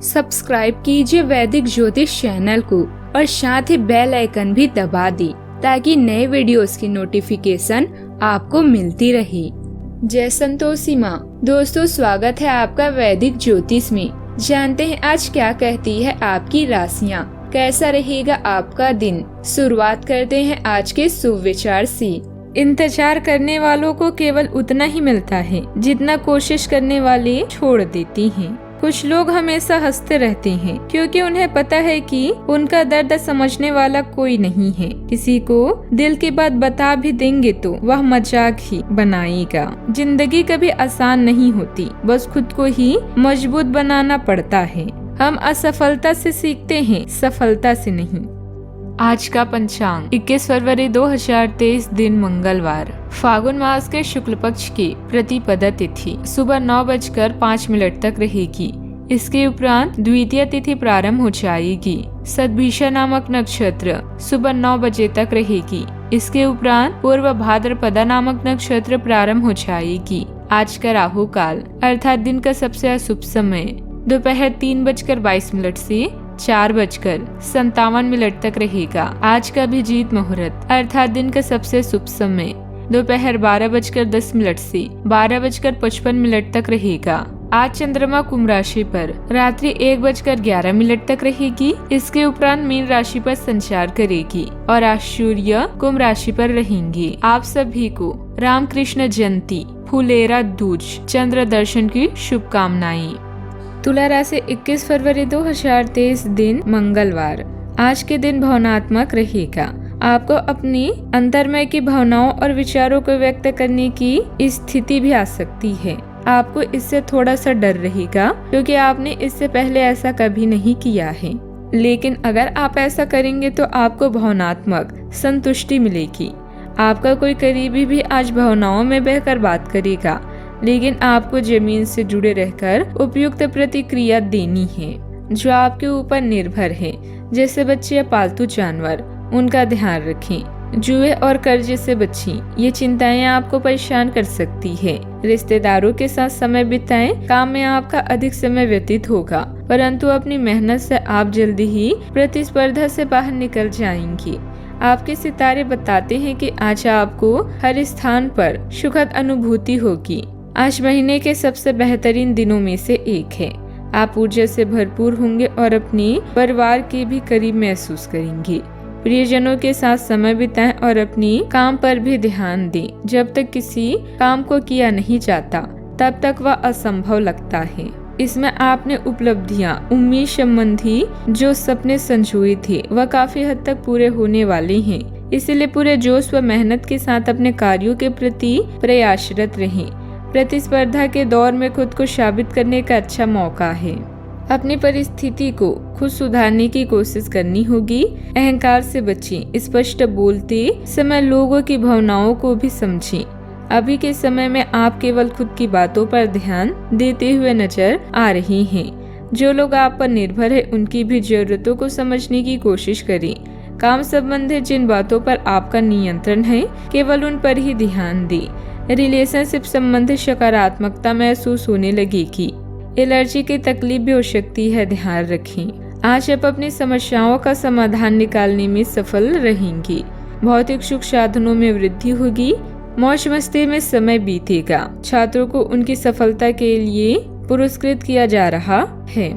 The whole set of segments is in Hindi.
सब्सक्राइब कीजिए वैदिक ज्योतिष चैनल को और साथ ही बेल आइकन भी दबा दी ताकि नए वीडियोस की नोटिफिकेशन आपको मिलती रहे। जय संतोषी माँ। दोस्तों, स्वागत है आपका वैदिक ज्योतिष में। जानते हैं आज क्या कहती है आपकी राशियाँ, कैसा रहेगा आपका दिन। शुरुआत करते हैं आज के शुभ विचार से। इंतजार करने वालों को केवल उतना ही मिलता है जितना कोशिश करने वाले छोड़ देती हैं। कुछ लोग हमेशा हंसते रहते हैं क्योंकि उन्हें पता है कि उनका दर्द समझने वाला कोई नहीं है। किसी को दिल की बात बता भी देंगे तो वह मजाक ही बनाएगा। जिंदगी कभी आसान नहीं होती, बस खुद को ही मजबूत बनाना पड़ता है। हम असफलता से सीखते हैं, सफलता से नहीं। आज का पंचांग 21 फरवरी 2023 दिन मंगलवार, फागुन मास के शुक्ल पक्ष की प्रतिपदा तिथि सुबह 9:05 तक रहेगी। इसके उपरांत द्वितीय तिथि प्रारंभ हो जाएगी। सद्भिषा नामक नक्षत्र सुबह 9 बजे तक रहेगी। इसके उपरांत पूर्व भाद्रपदा नामक नक्षत्र प्रारंभ हो जाएगी। आज का राहु काल अर्थात दिन का सबसे अशुभ समय दोपहर 3:22 से 4:57 तक रहेगा। आज का अभिजीत मुहूर्त अर्थात दिन का सबसे शुभ समय दोपहर 12:10 से 12:55 तक रहेगा। आज चंद्रमा कुंभ राशि पर रात्रि 1:11 तक रहेगी। इसके उपरांत मीन राशि पर संचार करेगी और आज सूर्य कुंभ राशि पर रहेंगे। आप सभी को रामकृष्ण जयंती, फुलेरा दूज, चंद्र दर्शन की शुभकामनाएं। तुला राशि 21 फरवरी 2023 दिन मंगलवार। आज के दिन भावनात्मक रहेगा। आपको अपनी अंतर्मय की भावनाओं और विचारों को व्यक्त करने की स्थिति भी आ सकती है। आपको इससे थोड़ा सा डर रहेगा क्योंकि आपने इससे पहले ऐसा कभी नहीं किया है। लेकिन अगर आप ऐसा करेंगे तो आपको भावनात्मक संतुष्टि मिलेगी। आपका कोई करीबी भी आज भावनाओं में बहकर बात करेगा, लेकिन आपको जमीन से जुड़े रहकर उपयुक्त प्रतिक्रिया देनी है जो आपके ऊपर निर्भर है। जैसे बच्चे या पालतू जानवर, उनका ध्यान रखें। जुए और कर्जे से बचें। ये चिंताएं आपको परेशान कर सकती है। रिश्तेदारों के साथ समय बिताएं। काम में आपका अधिक समय व्यतीत होगा, परंतु अपनी मेहनत से आप जल्दी ही प्रतिस्पर्धा से बाहर निकल जाएंगी। आपके सितारे बताते हैं कि आज आपको हर स्थान पर सुखद अनुभूति होगी। आज महीने के सबसे बेहतरीन दिनों में से एक है। आप ऊर्जा से भरपूर होंगे और अपने परिवार के भी करीब महसूस करेंगे। प्रियजनों के साथ समय बिताएं और अपनी काम पर भी ध्यान दें। जब तक किसी काम को किया नहीं जाता तब तक वह असंभव लगता है। इसमें आपने उपलब्धियां, उम्मीद संबंधी जो सपने संजोए थे वह काफी हद तक पूरे होने वाले हैं। इसलिए पूरे जोश व मेहनत के साथ अपने कार्यों के प्रति प्रयासरत रहें। प्रतिस्पर्धा के दौर में खुद को साबित करने का अच्छा मौका है। अपनी परिस्थिति को खुद सुधारने की कोशिश करनी होगी। अहंकार से बचें। स्पष्ट बोलते समय लोगों की भावनाओं को भी समझें। अभी के समय में आप केवल खुद की बातों पर ध्यान देते हुए नजर आ रहे हैं। जो लोग आप पर निर्भर है उनकी भी जरूरतों को समझने की कोशिश करें। काम संबंधित जिन बातों पर आपका नियंत्रण है केवल उन पर ही ध्यान दें। रिलेशनशिप संबंधित सकारात्मकता महसूस होने लगेगी। एलर्जी की तकलीफ भी हो सकती है, ध्यान रखें। आज आप अपनी समस्याओं का समाधान निकालने में सफल रहेंगे। भौतिक सुख साधनों में वृद्धि होगी। मौज मस्ती में समय बीतेगा। छात्रों को उनकी सफलता के लिए पुरस्कृत किया जा रहा है।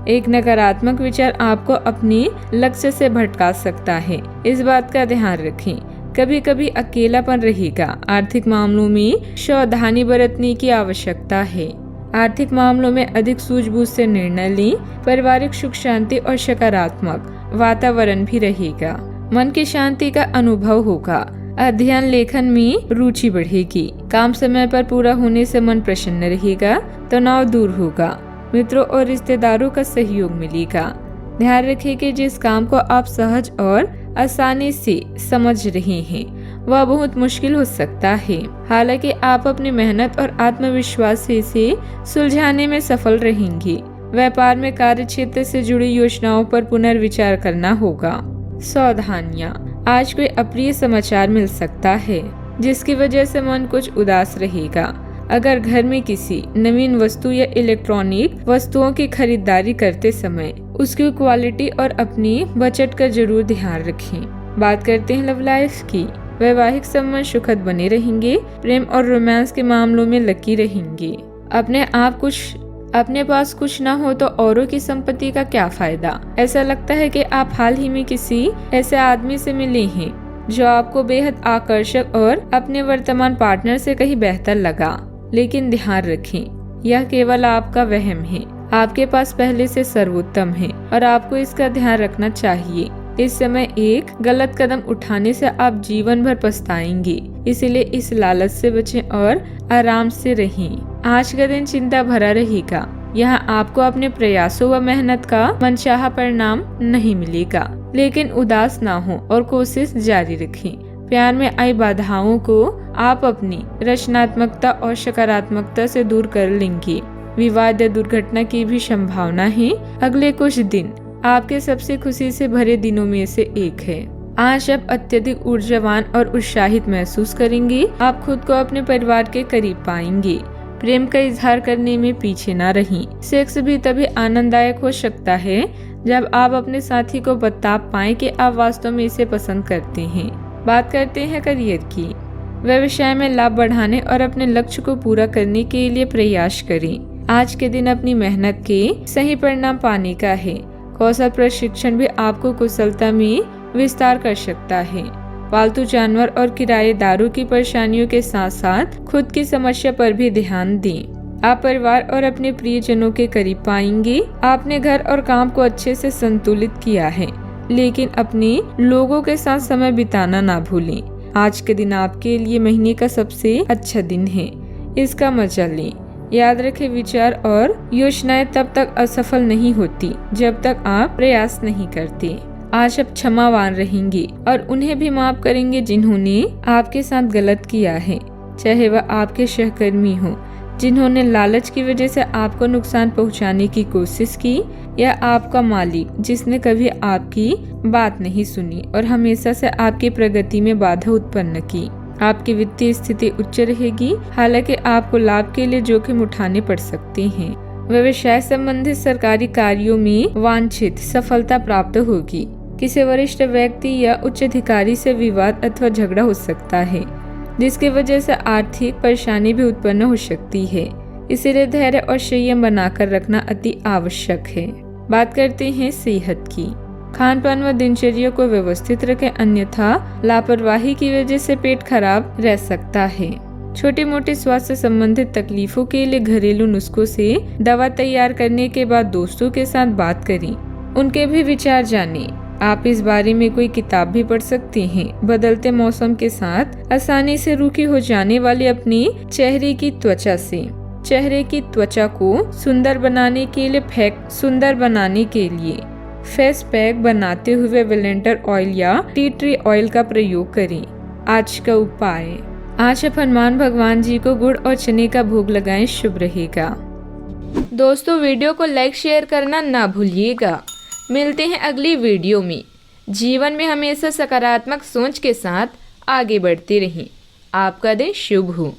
एक नकारात्मक विचार आपको अपने लक्ष्य से भटका सकता है, इस बात का ध्यान रखें। कभी कभी अकेलापन रहेगा। आर्थिक मामलों में सावधानी बरतने की आवश्यकता है। आर्थिक मामलों में अधिक सूझबूझ से निर्णय लें। पारिवारिक सुख शांति और सकारात्मक वातावरण भी रहेगा। मन की शांति का अनुभव होगा। अध्ययन लेखन में रुचि बढ़ेगी। काम समय पर पूरा होने से मन प्रसन्न रहेगा। तनाव दूर होगा। मित्रों और रिश्तेदारों का सहयोग मिलेगा। ध्यान रखें कि जिस काम को आप सहज और आसानी से समझ रहे हैं वह बहुत मुश्किल हो सकता है। हालांकि आप अपनी मेहनत और आत्मविश्वास से इसे सुलझाने में सफल रहेंगे। व्यापार में कार्य क्षेत्र से जुड़ी योजनाओं पर पुनर्विचार करना होगा। सावधानियां। आज कोई अप्रिय समाचार मिल सकता है जिसकी वजह से मन कुछ उदास रहेगा। अगर घर में किसी नवीन वस्तु या इलेक्ट्रॉनिक वस्तुओं की खरीदारी करते समय उसकी क्वालिटी और अपनी बजट का जरूर ध्यान रखें। बात करते हैं लव लाइफ की। वैवाहिक संबंध सुखद बने रहेंगे। प्रेम और रोमांस के मामलों में लकी रहेंगे। अपने पास कुछ ना हो तो औरों की संपत्ति का क्या फायदा। ऐसा लगता है कि आप हाल ही में किसी ऐसे आदमी से मिले हैं जो आपको बेहद आकर्षक और अपने वर्तमान पार्टनर से कहीं बेहतर लगा, लेकिन ध्यान रखें यह केवल आपका वहम है। आपके पास पहले से सर्वोत्तम है और आपको इसका ध्यान रखना चाहिए। इस समय एक गलत कदम उठाने से आप जीवन भर पछताएंगे, इसलिए इस लालच से बचें और आराम से रहें। आज का दिन चिंता भरा रहेगा। यहाँ आपको अपने प्रयासों व मेहनत का मनचाहा परिणाम नहीं मिलेगा, लेकिन उदास ना हो और कोशिश जारी रखें। प्यार में आई बाधाओं को आप अपनी रचनात्मकता और सकारात्मकता से दूर कर लेंगे। विवाद या दुर्घटना की भी संभावना है। अगले कुछ दिन आपके सबसे खुशी से भरे दिनों में से एक है। आज आप अत्यधिक ऊर्जावान और उत्साहित महसूस करेंगे। आप खुद को अपने परिवार के करीब पाएंगे। प्रेम का इजहार करने में पीछे ना रहें। सेक्स भी तभी आनंददायक हो सकता है जब आप अपने साथी को बता पाएं कि आप वास्तव में इसे पसंद करते हैं। बात करते हैं करियर की। व्यवसाय में लाभ बढ़ाने और अपने लक्ष्य को पूरा करने के लिए प्रयास करें। आज के दिन अपनी मेहनत के सही परिणाम पाने का है। कौशल प्रशिक्षण भी आपको कुशलता में विस्तार कर सकता है। पालतू जानवर और किराएदारों की परेशानियों के साथ साथ खुद की समस्या पर भी ध्यान दें। आप परिवार और अपने प्रियजनों के करीब पाएंगे। आपने घर और काम को अच्छे से संतुलित किया है, लेकिन अपने लोगों के साथ समय बिताना ना भूलें। आज के दिन आपके लिए महीने का सबसे अच्छा दिन है। इसका मजा लें। याद रखें, विचार और योजनाएं तब तक असफल नहीं होती जब तक आप प्रयास नहीं करते। आज आप क्षमावान रहेंगे और उन्हें भी माफ करेंगे जिन्होंने आपके साथ गलत किया है, चाहे वह आपके सहकर्मी हो जिन्होंने लालच की वजह से आपको नुकसान पहुंचाने की कोशिश की, या आपका मालिक जिसने कभी आपकी बात नहीं सुनी और हमेशा से आपकी प्रगति में बाधा उत्पन्न की। आपकी वित्तीय स्थिति उच्च रहेगी, हालांकि आपको लाभ के लिए जोखिम उठाने पड़ सकते हैं। व्यवसाय संबंधित सरकारी कार्यों में वांछित सफलता प्राप्त होगी। किसी वरिष्ठ व्यक्ति या उच्च अधिकारी से विवाद अथवा झगड़ा हो सकता है, जिसकी वजह से आर्थिक परेशानी भी उत्पन्न हो सकती है। इसीलिए धैर्य और संयम बनाकर रखना अति आवश्यक है। बात करते हैं सेहत की। खान पान व दिनचर्या को व्यवस्थित रखें, अन्यथा लापरवाही की वजह से पेट खराब रह सकता है। छोटी मोटी स्वास्थ्य संबंधित तकलीफों के लिए घरेलू नुस्खों से दवा तैयार करने के बाद दोस्तों के साथ बात करें, उनके भी विचार जानें। आप इस बारे में कोई किताब भी पढ़ सकते हैं। बदलते मौसम के साथ आसानी से रूखी हो जाने वाली अपनी चेहरे की त्वचा को सुंदर बनाने के लिए फेस पैक बनाते हुए वेलेंडर ऑयल या टी ट्री ऑयल का प्रयोग करें। आज का उपाय, आज आप हनुमान भगवान जी को गुड़ और चने का भोग लगाएं, शुभ रहेगा। दोस्तों, वीडियो को लाइक शेयर करना ना भूलिएगा। मिलते हैं अगली वीडियो में। जीवन में हमेशा सकारात्मक सोच के साथ आगे बढ़ते रहें। आपका दिन शुभ हो।